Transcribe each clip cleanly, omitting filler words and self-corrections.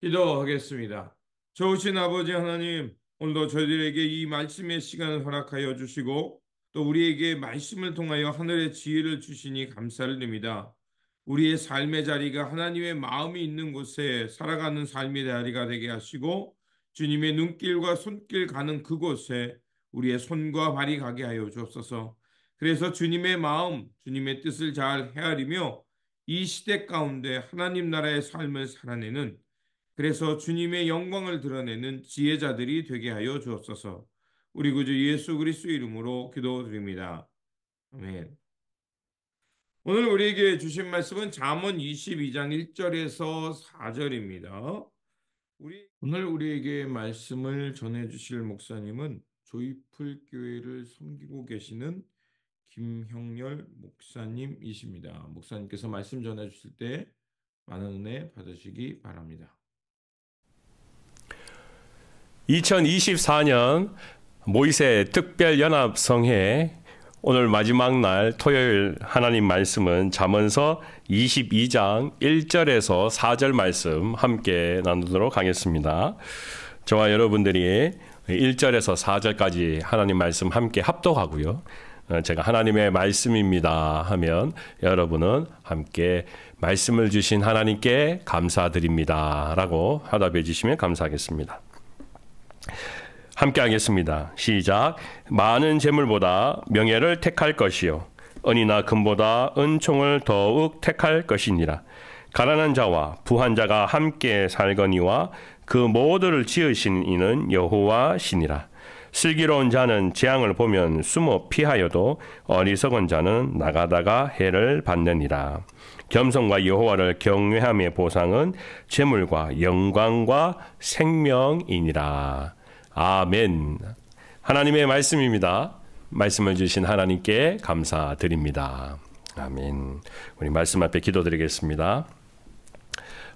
기도하겠습니다. 좋으신 아버지 하나님, 오늘도 저희들에게 이 말씀의 시간을 허락하여 주시고 또 우리에게 말씀을 통하여 하늘의 지혜를 주시니 감사를 드립니다. 우리의 삶의 자리가 하나님의 마음이 있는 곳에 살아가는 삶의 자리가 되게 하시고 주님의 눈길과 손길 가는 그곳에 우리의 손과 발이 가게 하여 주옵소서. 그래서 주님의 마음, 주님의 뜻을 잘 헤아리며 이 시대 가운데 하나님 나라의 삶을 살아내는, 그래서 주님의 영광을 드러내는 지혜자들이 되게 하여 주옵소서. 우리 구주 예수 그리스도 이름으로 기도드립니다. 아멘. 오늘 우리에게 주신 말씀은 잠언 22장 1절에서 4절입니다. 오늘 우리에게 말씀을 전해 주실 목사님은 조이풀 교회를 섬기고 계시는 김형렬 목사님이십니다. 목사님께서 말씀 전해 주실 때 많은 은혜 받으시기 바랍니다. 2024년 모이세 특별연합성회 오늘 마지막 날 토요일 하나님 말씀은 잠언서 22장 1절에서 4절 말씀 함께 나누도록 하겠습니다. 저와 여러분들이 1절에서 4절까지 하나님 말씀 함께 합독하고요. 제가 하나님의 말씀입니다 하면 여러분은 함께 말씀을 주신 하나님께 감사드립니다 라고 화답해 주시면 감사하겠습니다. 함께 하겠습니다. 시작. 많은 재물보다 명예를 택할 것이요 은이나 금보다 은총을 더욱 택할 것이니라. 가난한 자와 부한 자가 함께 살거니와 그 모두를 지으신 이는 여호와시니라. 슬기로운 자는 재앙을 보면 숨어 피하여도 어리석은 자는 나가다가 해를 받느니라. 겸손과 여호와를 경외함의 보상은 재물과 영광과 생명이니라. 아멘. 하나님의 말씀입니다. 말씀을 주신 하나님께 감사드립니다. 아멘. 우리 말씀 앞에 기도드리겠습니다.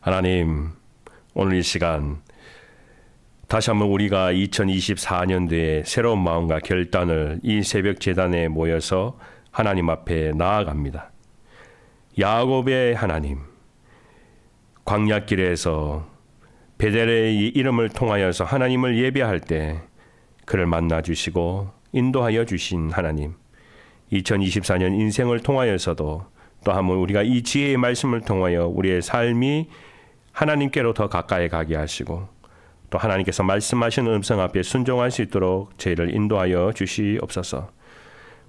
하나님, 오늘 이 시간 다시 한번 우리가 2024년도에 새로운 마음과 결단을 이 새벽 제단에 모여서 하나님 앞에 나아갑니다. 야곱의 하나님, 광야길에서 베델의 이름을 통하여서 하나님을 예배할 때 그를 만나주시고 인도하여 주신 하나님, 2024년 인생을 통하여서도 또 한번 우리가 이 지혜의 말씀을 통하여 우리의 삶이 하나님께로 더 가까이 가게 하시고 또 하나님께서 말씀하시는 음성 앞에 순종할 수 있도록 저희를 인도하여 주시옵소서.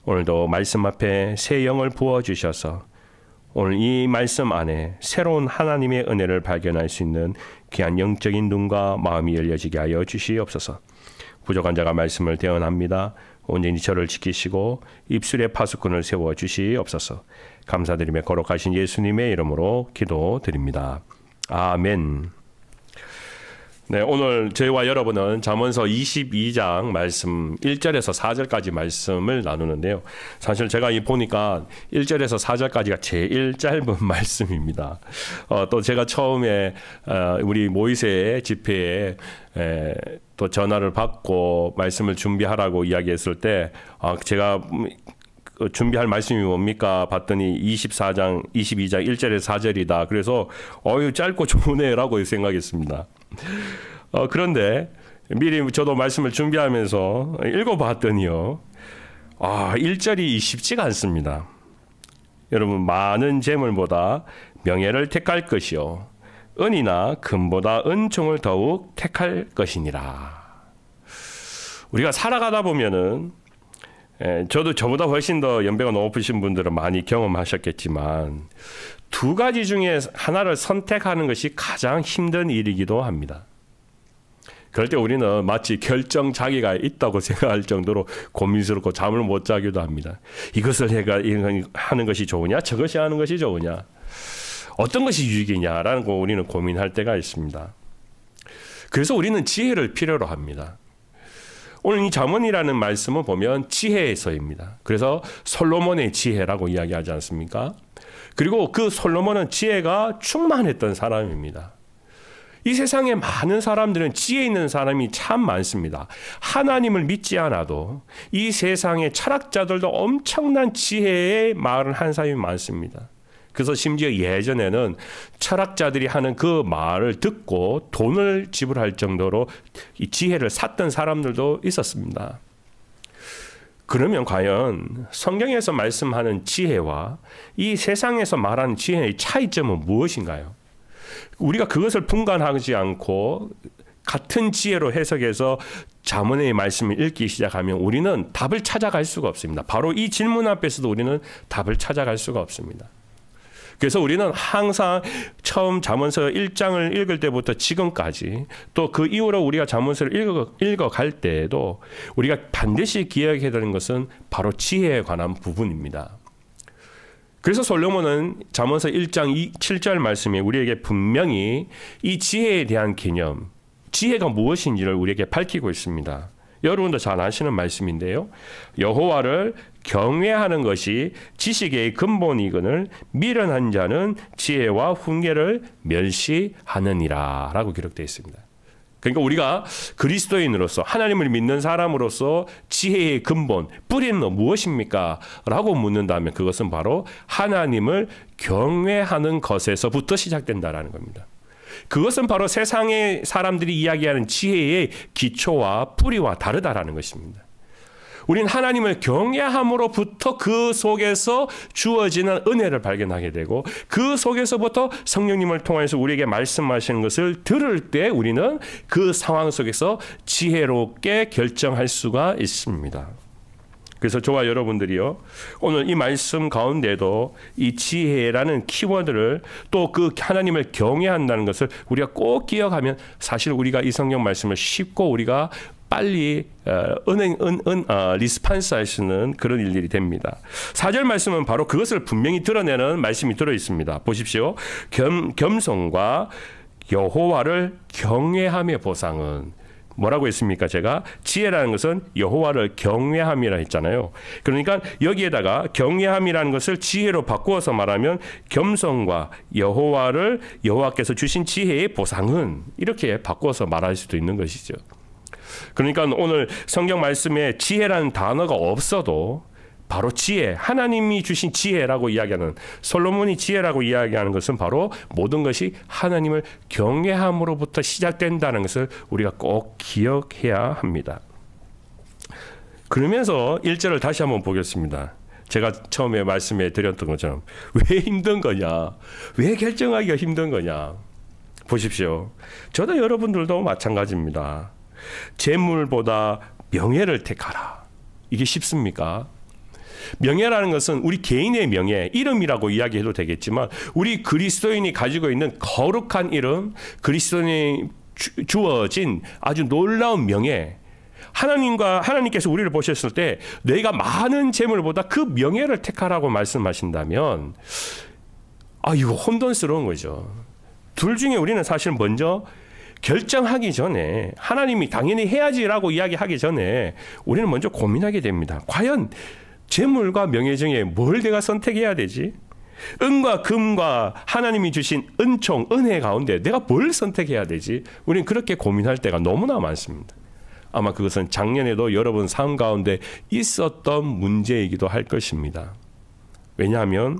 오늘도 말씀 앞에 새 영을 부어주셔서 오늘 이 말씀 안에 새로운 하나님의 은혜를 발견할 수 있는 귀한 영적인 눈과 마음이 열려지게 하여 주시옵소서. 부족한 자가 말씀을 대언합니다. 온전히 저를 지키시고 입술에 파수꾼을 세워 주시옵소서. 감사드리며 거룩하신 예수님의 이름으로 기도드립니다. 아멘. 네, 오늘 저희와 여러분은 잠언서 22장 말씀 1절에서 4절까지 말씀을 나누는데요. 사실 제가 보니까 1절에서 4절까지가 제일 짧은 말씀입니다. 또 제가 처음에 우리 모이세 집회에 또 전화를 받고 말씀을 준비하라고 이야기했을 때 제가 준비할 말씀이 뭡니까? 봤더니 22장 1절에서 4절이다. 그래서 짧고 좋으네라고 생각했습니다. 그런데 미리 저도 말씀을 준비하면서 읽어봤더니요. 1절이 쉽지가 않습니다. 여러분, 많은 재물보다 명예를 택할 것이요 은이나 금보다 은총을 더욱 택할 것이니라. 우리가 살아가다 보면은 저도 저보다 훨씬 더 연배가 높으신 분들은 많이 경험하셨겠지만 두 가지 중에 하나를 선택하는 것이 가장 힘든 일이기도 합니다. 그럴 때 우리는 마치 결정장애가 있다고 생각할 정도로 고민스럽고 잠을 못 자기도 합니다. 이것을 하는 것이 좋으냐? 저것이 하는 것이 좋으냐? 어떤 것이 유익이냐라는 거 우리는 고민할 때가 있습니다. 그래서 우리는 지혜를 필요로 합니다. 오늘 이 잠언이라는 말씀을 보면 지혜에서입니다. 그래서 솔로몬의 지혜라고 이야기하지 않습니까? 그리고 그 솔로몬은 지혜가 충만했던 사람입니다. 이 세상에 많은 사람들은 지혜 있는 사람이 참 많습니다. 하나님을 믿지 않아도 이 세상의 철학자들도 엄청난 지혜의 말을 한 사람이 많습니다. 그래서 심지어 예전에는 철학자들이 하는 그 말을 듣고 돈을 지불할 정도로 이 지혜를 샀던 사람들도 있었습니다. 그러면 과연 성경에서 말씀하는 지혜와 이 세상에서 말하는 지혜의 차이점은 무엇인가요? 우리가 그것을 분간하지 않고 같은 지혜로 해석해서 잠언의 말씀을 읽기 시작하면 우리는 답을 찾아갈 수가 없습니다. 바로 이 질문 앞에서도 우리는 답을 찾아갈 수가 없습니다. 그래서 우리는 항상 처음 잠언서 1장을 읽을 때부터 지금까지 또 그 이후로 우리가 잠언서를 읽어갈 때에도 우리가 반드시 기억해야 되는 것은 바로 지혜에 관한 부분입니다. 그래서 솔로몬은 잠언서 1장 7절 말씀에 우리에게 분명히 이 지혜에 대한 개념, 지혜가 무엇인지를 우리에게 밝히고 있습니다. 여러분도 잘 아시는 말씀인데요. 여호와를 경외하는 것이 지식의 근본이거늘 미련한 자는 지혜와 훈계를 멸시하느니라 라고 기록되어 있습니다. 그러니까 우리가 그리스도인으로서 하나님을 믿는 사람으로서 지혜의 근본, 뿌리는 무엇입니까? 라고 묻는다면 그것은 바로 하나님을 경외하는 것에서부터 시작된다라는 겁니다. 그것은 바로 세상의 사람들이 이야기하는 지혜의 기초와 뿌리와 다르다라는 것입니다. 우린 하나님을 경외함으로부터 그 속에서 주어지는 은혜를 발견하게 되고 그 속에서부터 성령님을 통해서 우리에게 말씀하시는 것을 들을 때 우리는 그 상황 속에서 지혜롭게 결정할 수가 있습니다. 그래서 저와 여러분들이요, 오늘 이 말씀 가운데도 이 지혜라는 키워드를 또 그 하나님을 경외한다는 것을 우리가 꼭 기억하면 사실 우리가 이 성경 말씀을 쉽고 우리가 빨리 리스판스 할 수 있는 그런 일들이 됩니다. 4절 말씀은 바로 그것을 분명히 드러내는 말씀이 들어있습니다. 보십시오. 겸손과 여호와를 경외함의 보상은 뭐라고 했습니까? 제가 지혜라는 것은 여호와를 경외함이라 했잖아요. 그러니까 여기에다가 경외함이라는 것을 지혜로 바꾸어서 말하면 겸손과 여호와께서 주신 지혜의 보상은 이렇게 바꾸어서 말할 수도 있는 것이죠. 그러니까 오늘 성경 말씀에 지혜라는 단어가 없어도 바로 지혜, 하나님이 주신 지혜라고 이야기하는, 솔로몬이 지혜라고 이야기하는 것은 바로 모든 것이 하나님을 경외함으로부터 시작된다는 것을 우리가 꼭 기억해야 합니다. 그러면서 1절을 다시 한번 보겠습니다. 제가 처음에 말씀해 드렸던 것처럼 왜 힘든 거냐, 왜 결정하기가 힘든 거냐. 보십시오. 저도 여러분들도 마찬가지입니다. 재물보다 명예를 택하라. 이게 쉽습니까? 명예라는 것은 우리 개인의 명예, 이름이라고 이야기해도 되겠지만 우리 그리스도인이 가지고 있는 거룩한 이름, 그리스도인이 주어진 아주 놀라운 명예, 하나님께서 우리를 보셨을 때 내가 많은 재물보다 그 명예를 택하라고 말씀하신다면 이거 혼돈스러운 거죠. 둘 중에 우리는 사실 먼저 결정하기 전에, 하나님이 당연히 해야지라고 이야기하기 전에 우리는 먼저 고민하게 됩니다. 과연 재물과 명예 중에 뭘 내가 선택해야 되지? 은과 금과 하나님이 주신 은총, 은혜 가운데 내가 뭘 선택해야 되지? 우리는 그렇게 고민할 때가 너무나 많습니다. 아마 그것은 작년에도 여러분 삶 가운데 있었던 문제이기도 할 것입니다. 왜냐하면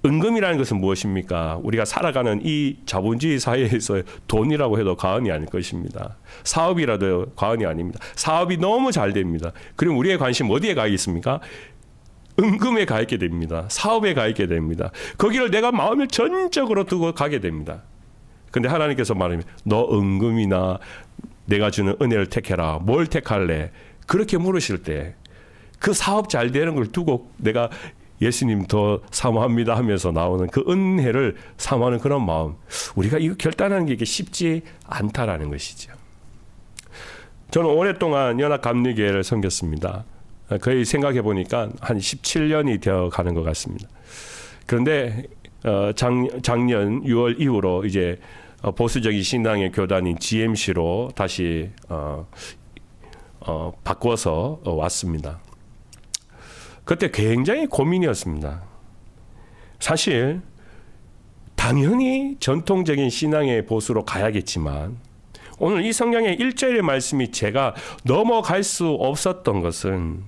은금이라는 것은 무엇입니까? 우리가 살아가는 이 자본주의 사회에서 돈이라고 해도 과언이 아닐 것입니다. 사업이라도 과언이 아닙니다. 사업이 너무 잘 됩니다. 그럼 우리의 관심 어디에 가 있습니까? 은금에 가 있게 됩니다. 사업에 가 있게 됩니다. 거기를 내가 마음을 전적으로 두고 가게 됩니다. 근데 하나님께서 말합니다. 너 은금이나 내가 주는 은혜를 택해라. 뭘 택할래? 그렇게 물으실 때 그 사업 잘 되는 걸 두고 내가 예수님 더 사모합니다 하면서 나오는 그 은혜를 사모하는 그런 마음, 우리가 이거 결단하는 게 이게 쉽지 않다라는 것이죠. 저는 오랫동안 연합감리교회를 섬겼습니다. 거의 생각해 보니까 한 17년이 되어 가는 것 같습니다. 그런데 작년 6월 이후로 이제 보수적인 신앙의 교단인 GMC로 다시 바꿔서 왔습니다. 그때 굉장히 고민이었습니다. 사실 당연히 전통적인 신앙의 보수로 가야겠지만 오늘 이 성경의 1절의 말씀이 제가 넘어갈 수 없었던 것은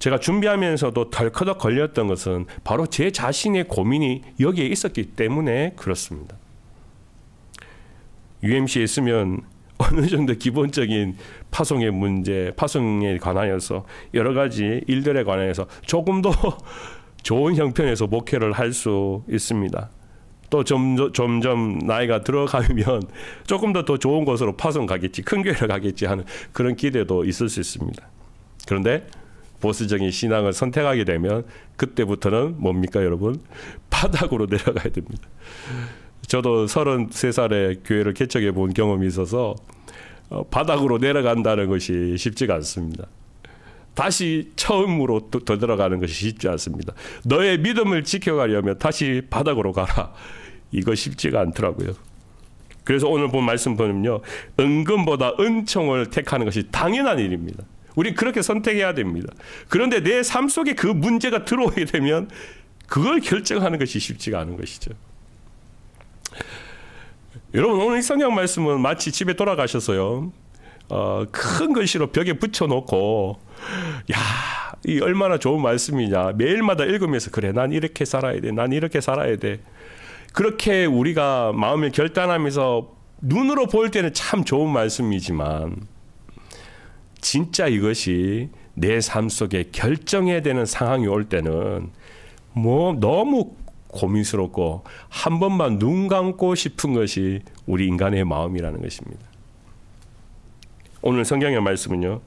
제가 준비하면서도 덜커덕 걸렸던 것은 바로 제 자신의 고민이 여기에 있었기 때문에 그렇습니다. UMC에 있으면 어느 정도 기본적인 파송의 문제, 파송에 관하여서 여러 가지 일들에 관해서 조금 더 좋은 형편에서 목회를 할 수 있습니다. 또 점점 나이가 들어가면 조금 더 좋은 곳으로 파송 가겠지, 큰 교회를 가겠지 하는 그런 기대도 있을 수 있습니다. 그런데 보수적인 신앙을 선택하게 되면 그때부터는 뭡니까 여러분? 바닥으로 내려가야 됩니다. 저도 33살에 교회를 개척해 본 경험이 있어서 바닥으로 내려간다는 것이 쉽지가 않습니다. 다시 처음으로 더 들어가는 것이 쉽지 않습니다. 너의 믿음을 지켜가려면 다시 바닥으로 가라. 이거 쉽지가 않더라고요. 그래서 오늘 본 말씀 보면요, 은금보다 은총을 택하는 것이 당연한 일입니다. 우리 그렇게 선택해야 됩니다. 그런데 내 삶 속에 그 문제가 들어오게 되면 그걸 결정하는 것이 쉽지가 않은 것이죠. 여러분, 오늘 이 성경 말씀은 마치 집에 돌아가셔서요, 큰 글씨로 벽에 붙여놓고, 야, 이 얼마나 좋은 말씀이냐, 매일마다 읽으면서 그래, 난 이렇게 살아야 돼, 난 이렇게 살아야 돼. 그렇게 우리가 마음을 결단하면서 눈으로 볼 때는 참 좋은 말씀이지만 진짜 이것이 내 삶 속에 결정해야 되는 상황이 올 때는 뭐 너무 고민스럽고 한 번만 눈 감고 싶은 것이 우리 인간의 마음이라는 것입니다. 오늘 성경의 말씀은요,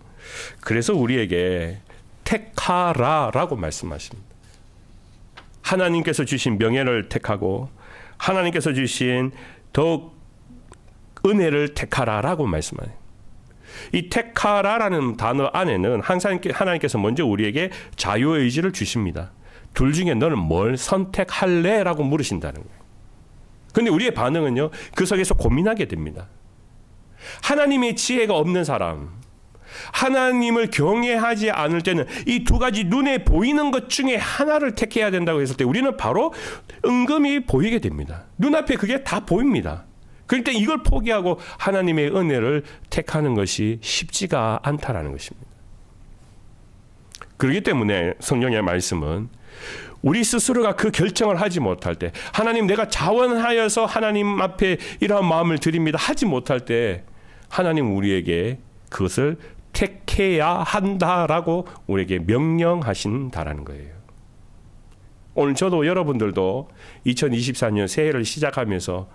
그래서 우리에게 택하라라고 말씀하십니다. 하나님께서 주신 명예를 택하고 하나님께서 주신 더욱 은혜를 택하라라고 말씀하네요. 이 택하라라는 단어 안에는 항상 하나님께서 먼저 우리에게 자유의지를 주십니다. 둘 중에 너는 뭘 선택할래? 라고 물으신다는 거예요. 그런데 우리의 반응은요, 그 속에서 고민하게 됩니다. 하나님의 지혜가 없는 사람, 하나님을 경외하지 않을 때는 이 두 가지 눈에 보이는 것 중에 하나를 택해야 된다고 했을 때 우리는 바로 은금이 보이게 됩니다. 눈앞에 그게 다 보입니다. 그럴 때 이걸 포기하고 하나님의 은혜를 택하는 것이 쉽지가 않다라는 것입니다. 그렇기 때문에 성경의 말씀은 우리 스스로가 그 결정을 하지 못할 때, 하나님 내가 자원하여서 하나님 앞에 이러한 마음을 드립니다 하지 못할 때 하나님 우리에게 그것을 택해야 한다라고 우리에게 명령하신다라는 거예요. 오늘 저도 여러분들도 2024년 새해를 시작하면서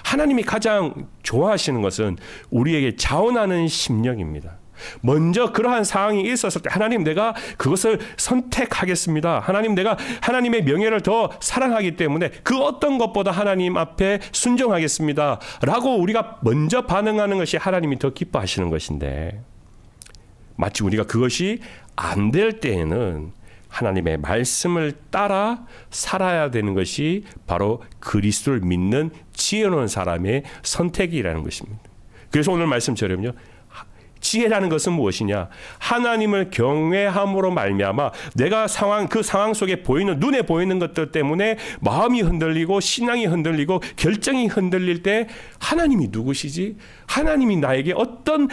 하나님이 가장 좋아하시는 것은 우리에게 자원하는 심령입니다. 먼저 그러한 상황이 있었을 때 하나님 내가 그것을 선택하겠습니다. 하나님 내가 하나님의 명예를 더 사랑하기 때문에 그 어떤 것보다 하나님 앞에 순종하겠습니다 라고 우리가 먼저 반응하는 것이 하나님이 더 기뻐하시는 것인데, 마치 우리가 그것이 안 될 때에는 하나님의 말씀을 따라 살아야 되는 것이 바로 그리스도를 믿는 지혜로운 사람의 선택이라는 것입니다. 그래서 오늘 말씀처럼요, 지혜라는 것은 무엇이냐? 하나님을 경외함으로 말미암아 내가 그 상황 속에 보이는, 눈에 보이는 것들 때문에 마음이 흔들리고 신앙이 흔들리고 결정이 흔들릴 때 하나님이 누구시지? 하나님이 나에게 어떤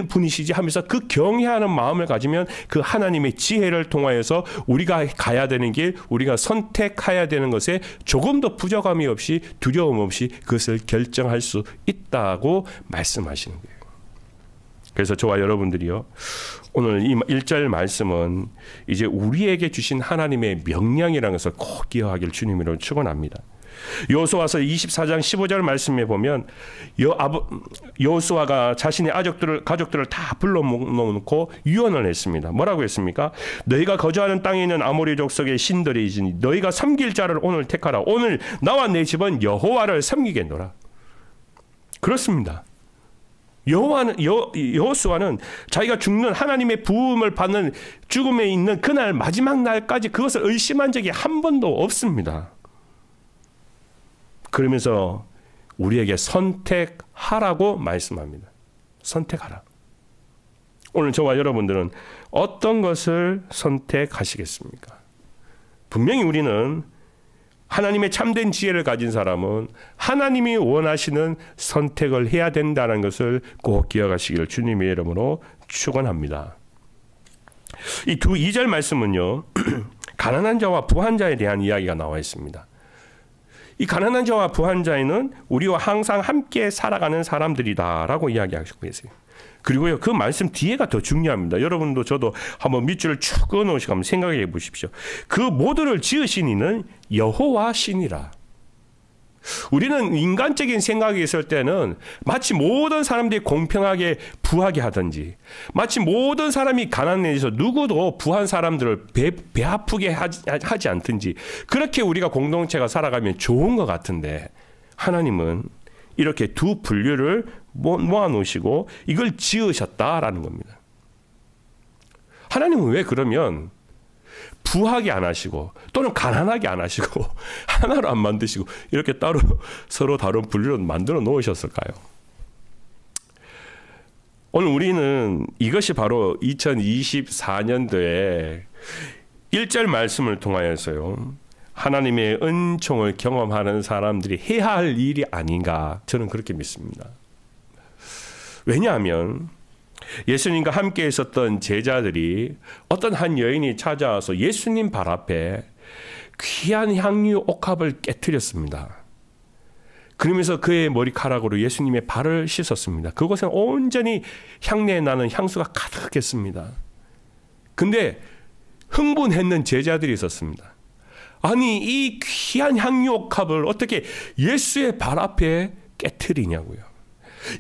분이시지? 하면서 그 경외하는 마음을 가지면 그 하나님의 지혜를 통하여서 우리가 가야 되는 길, 우리가 선택해야 되는 것에 조금 더 부족함이 없이 두려움 없이 그것을 결정할 수 있다고 말씀하시는 거예요. 그래서 저와 여러분들이요, 오늘 이 1절 말씀은 이제 우리에게 주신 하나님의 명령이라는 것을 꼭 기억하길 주님으로 축원합니다. 여호수아서 24장 15절 말씀에 보면 여호수아가 자신의 가족들을 다 불러놓고 유언을 했습니다. 뭐라고 했습니까? 너희가 거주하는 땅에 있는 아모리 족속의 신들이지니 너희가 섬길 자를 오늘 택하라. 오늘 나와 내 집은 여호와를 섬기겠노라. 그렇습니다. 여호수아는 자기가 죽는, 하나님의 부음을 받는 죽음에 있는 그날 마지막 날까지 그것을 의심한 적이 한 번도 없습니다. 그러면서 우리에게 선택하라고 말씀합니다. 선택하라. 오늘 저와 여러분들은 어떤 것을 선택하시겠습니까? 분명히 우리는 하나님의 참된 지혜를 가진 사람은 하나님이 원하시는 선택을 해야 된다는 것을 꼭 기억하시기를 주님의 이름으로 축원합니다. 이 2절 말씀은요. 가난한 자와 부한 자에 대한 이야기가 나와 있습니다. 이 가난한 자와 부한 자에는 우리와 항상 함께 살아가는 사람들이다라고 이야기하고 계세요. 그리고요, 그 말씀 뒤에가 더 중요합니다. 여러분도 저도 한번 밑줄을 쭉 그어놓으시고 한번 생각해 보십시오. 그 모두를 지으신 이는 여호와 신이라. 우리는 인간적인 생각이 있을 때는 마치 모든 사람들이 공평하게 부하게 하든지, 마치 모든 사람이 가난해서 누구도 부한 사람들을 배 아프게 하지 않든지, 그렇게 우리가 공동체가 살아가면 좋은 것 같은데, 하나님은 이렇게 두 분류를 모아놓으시고 이걸 지으셨다라는 겁니다. 하나님은 왜 그러면 부하게 안 하시고 또는 가난하게 안 하시고 하나로 안 만드시고 이렇게 따로 서로 다른 분류로 만들어 놓으셨을까요? 오늘 우리는 이것이 바로 2024년도에 1절 말씀을 통하여서요, 하나님의 은총을 경험하는 사람들이 해야 할 일이 아닌가, 저는 그렇게 믿습니다. 왜냐하면 예수님과 함께 있었던 제자들이 어떤 한 여인이 찾아와서 예수님 발 앞에 귀한 향유 옥합을 깨뜨렸습니다. 그러면서 그의 머리카락으로 예수님의 발을 씻었습니다. 그곳에 온전히 향내 나는 향수가 가득했습니다. 근데 흥분했는 제자들이 있었습니다. 아니, 이 귀한 향유 옥합을 어떻게 예수의 발 앞에 깨뜨리냐고요.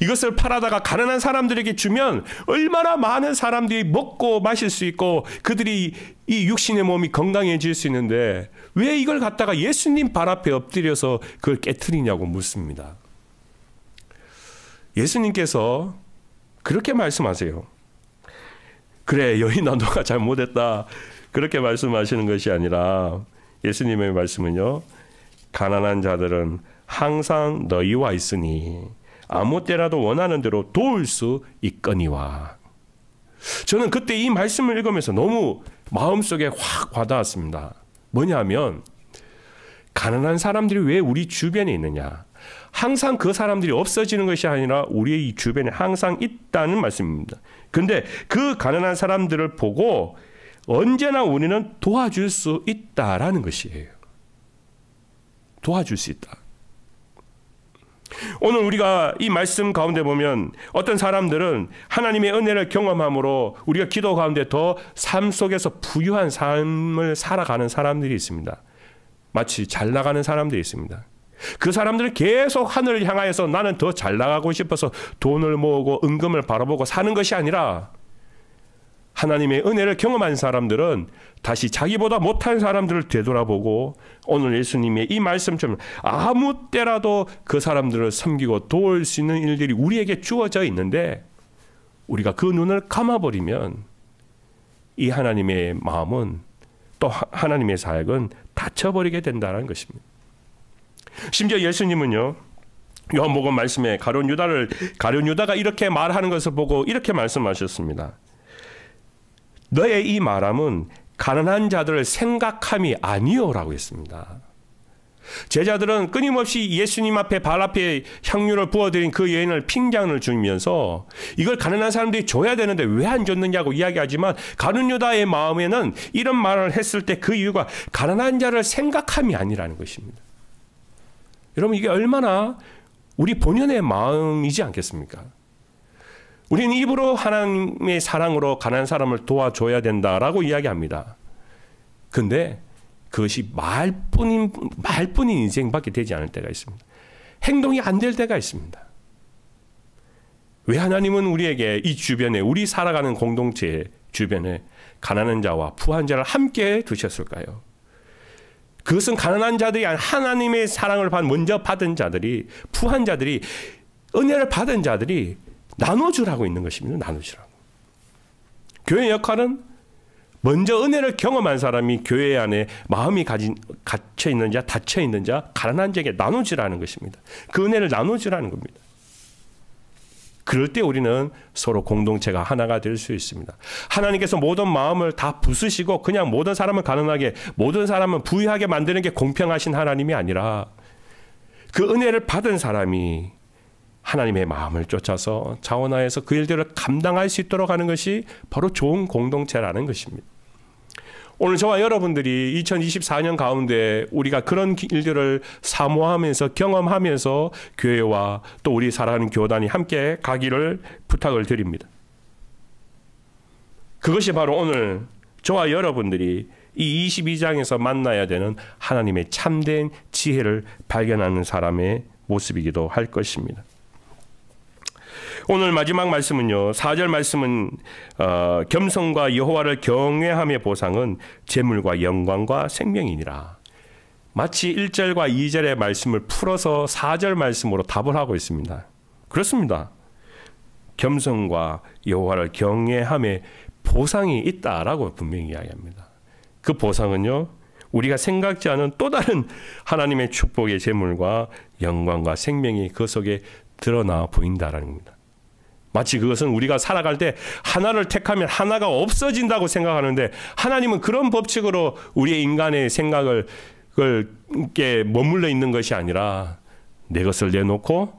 이것을 팔아다가 가난한 사람들에게 주면 얼마나 많은 사람들이 먹고 마실 수 있고 그들이 이 육신의 몸이 건강해질 수 있는데 왜 이걸 갖다가 예수님 발 앞에 엎드려서 그걸 깨트리냐고 묻습니다. 예수님께서 그렇게 말씀하세요. 그래, 여인아, 너가 잘못했다, 그렇게 말씀하시는 것이 아니라 예수님의 말씀은요, 가난한 자들은 항상 너희와 있으니 아무 때라도 원하는 대로 도울 수 있거니와. 저는 그때 이 말씀을 읽으면서 너무 마음속에 확 와닿았습니다. 뭐냐면, 가난한 사람들이 왜 우리 주변에 있느냐, 항상 그 사람들이 없어지는 것이 아니라 우리의 주변에 항상 있다는 말씀입니다. 근데 그 가난한 사람들을 보고 언제나 우리는 도와줄 수 있다라는 것이에요. 도와줄 수 있다. 오늘 우리가 이 말씀 가운데 보면 어떤 사람들은 하나님의 은혜를 경험함으로 우리가 기도 가운데 더 삶 속에서 부유한 삶을 살아가는 사람들이 있습니다. 마치 잘 나가는 사람들이 있습니다. 그 사람들은 계속 하늘을 향하여서 나는 더 잘 나가고 싶어서 돈을 모으고 은금을 바라보고 사는 것이 아니라, 하나님의 은혜를 경험한 사람들은 다시 자기보다 못한 사람들을 되돌아보고 오늘 예수님의 이 말씀처럼 아무 때라도 그 사람들을 섬기고 도울 수 있는 일들이 우리에게 주어져 있는데, 우리가 그 눈을 감아버리면 이 하나님의 마음은, 또 하나님의 사역은 닫혀버리게 된다는 것입니다. 심지어 예수님은요, 요한복음 말씀에 가룟 유다가 이렇게 말하는 것을 보고 이렇게 말씀하셨습니다. 너의 이 말함은 가난한 자들을 생각함이 아니오라고 했습니다. 제자들은 끊임없이 예수님 앞에 발 앞에 향유를 부어드린 그 여인을 핑장을 주면서 이걸 가난한 사람들이 줘야 되는데 왜 안 줬느냐고 이야기하지만, 가룟 유다의 마음에는 이런 말을 했을 때 그 이유가 가난한 자를 생각함이 아니라는 것입니다. 여러분, 이게 얼마나 우리 본연의 마음이지 않겠습니까? 우리는 입으로 하나님의 사랑으로 가난한 사람을 도와줘야 된다라고 이야기합니다. 근데 그것이 말뿐인 인생밖에 되지 않을 때가 있습니다. 행동이 안 될 때가 있습니다. 왜 하나님은 우리에게 이 주변에, 우리 살아가는 공동체 주변에 가난한 자와 부한 자를 함께 두셨을까요? 그것은 가난한 자들이 아니라 하나님의 사랑을 먼저 받은 자들이, 부한 자들이, 은혜를 받은 자들이 나눠주라고 있는 것입니다. 나눠주라고. 교회의 역할은 먼저 은혜를 경험한 사람이 교회 안에 마음이 갇혀 있는 자, 닫혀 있는 자, 가난한 자에게 나눠주라는 것입니다. 그 은혜를 나눠주라는 겁니다. 그럴 때 우리는 서로 공동체가 하나가 될 수 있습니다. 하나님께서 모든 마음을 다 부수시고 그냥 모든 사람을 가난하게, 모든 사람을 부유하게 만드는 게 공평하신 하나님이 아니라, 그 은혜를 받은 사람이 하나님의 마음을 쫓아서 자원하여서 그 일들을 감당할 수 있도록 하는 것이 바로 좋은 공동체라는 것입니다. 오늘 저와 여러분들이 2024년 가운데 우리가 그런 일들을 사모하면서 경험하면서 교회와 또 우리 사랑하는 교단이 함께 가기를 부탁을 드립니다. 그것이 바로 오늘 저와 여러분들이 이 22장에서 만나야 되는 하나님의 참된 지혜를 발견하는 사람의 모습이기도 할 것입니다. 오늘 마지막 말씀은요, 4절 말씀은 겸손과 여호와를 경외함의 보상은 재물과 영광과 생명이니라. 마치 1절과 2절의 말씀을 풀어서 4절 말씀으로 답을 하고 있습니다. 그렇습니다. 겸손과 여호와를 경외함의 보상이 있다라고 분명히 이야기합니다. 그 보상은요, 우리가 생각지 않은 또 다른 하나님의 축복의 재물과 영광과 생명이 그 속에 드러나 보인다라는 겁니다. 마치 그것은 우리가 살아갈 때 하나를 택하면 하나가 없어진다고 생각하는데, 하나님은 그런 법칙으로 우리의 인간의 생각을 머물러 있는 것이 아니라 내 것을 내놓고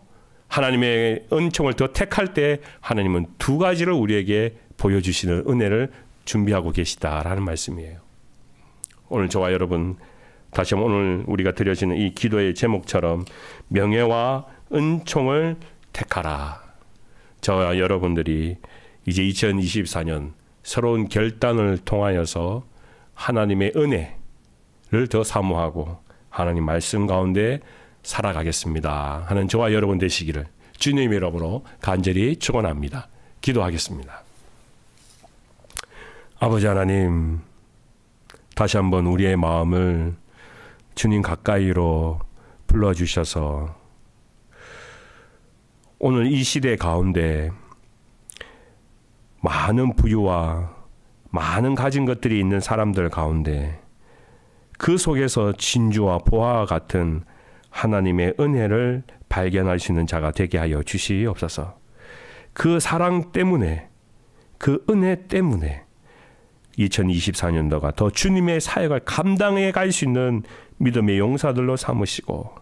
하나님의 은총을 더 택할 때 하나님은 두 가지를 우리에게 보여주시는 은혜를 준비하고 계시다라는 말씀이에요. 오늘 저와 여러분, 다시 한번 오늘 우리가 드려지는 이 기도의 제목처럼 명예와 은총을 택하라. 저와 여러분들이 이제 2024년 새로운 결단을 통하여서 하나님의 은혜를 더 사모하고 하나님 말씀 가운데 살아가겠습니다 하는 저와 여러분 되시기를 주님의 이름으로 간절히 축원합니다. 기도하겠습니다. 아버지 하나님, 다시 한번 우리의 마음을 주님 가까이로 불러주셔서 오늘 이 시대 가운데 많은 부유와 많은 가진 것들이 있는 사람들 가운데 그 속에서 진주와 보화와 같은 하나님의 은혜를 발견할 수 있는 자가 되게 하여 주시옵소서. 그 사랑 때문에, 그 은혜 때문에 2024년도가 더 주님의 사역을 감당해 갈 수 있는 믿음의 용사들로 삼으시고,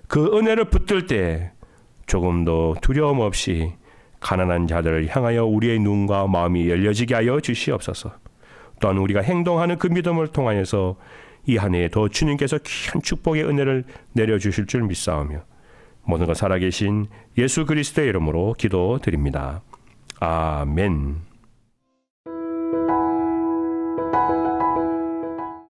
그 은혜를 붙들 때 조금도 두려움 없이 가난한 자들을 향하여 우리의 눈과 마음이 열려지게 하여 주시옵소서. 또한 우리가 행동하는 그 믿음을 통하여서 이 한 해에 더 주님께서 귀한 축복의 은혜를 내려주실 줄 믿사오며 모든 것 살아계신 예수 그리스도의 이름으로 기도드립니다. 아멘.